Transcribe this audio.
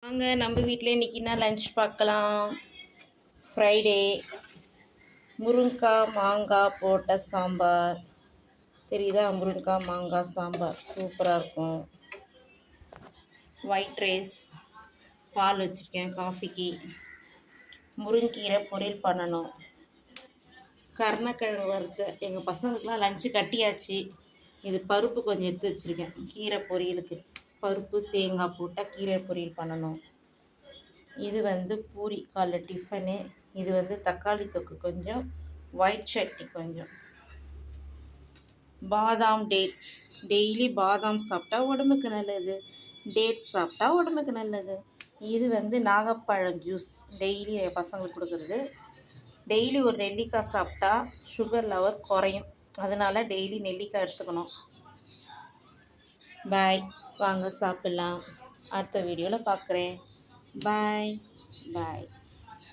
வாங்க நம்ம வீட்டில் இன்றைக்கினா லன்ச் பார்க்கலாம். ஃப்ரைடே முருங்கைக்காய் மாங்காய் போட்ட சாம்பார். தெரியுதா? முருங்கைக்காய் மாங்காய் சாம்பார் சூப்பராக இருக்கும். ஒயிட் ரைஸ், பால் வச்சுருக்கேன் காஃபிக்கு. முருங்கீரை பொரியல் பண்ணணும். கருணக்கிழங்கு வறுத்து எங்கள் பசங்களுக்குலாம் லஞ்சு கட்டியாச்சு. இது பருப்பு கொஞ்சம் எடுத்து வச்சுருக்கேன் கீரை பொரியலுக்கு. பருப்பு தேங்காய் போட்டால் கீரை பொரியல் பண்ணணும். இது பூரி காலைல டிஃபனு. இது தக்காளி தொக்கு கொஞ்சம், ஒயிட் சட்னி கொஞ்சம். பாதாம் டேட்ஸ், டெய்லி பாதாம் சாப்பிட்டா உடம்புக்கு நல்லது, டேட்ஸ் சாப்பிட்டா உடம்புக்கு நல்லது. இது நாகப்பழம் ஜூஸ், டெய்லி என் பசங்களுக்கு கொடுக்குறது. டெய்லி ஒரு நெல்லிக்காய் சாப்பிட்டா சுகர் லெவல் குறையும். அதனால் டெய்லி நெல்லிக்காய் எடுத்துக்கணும். பாய், வாங்க சாப்பிட்லாம். அடுத்த வீடியோவில் பார்க்குறேன். பாய் பாய்.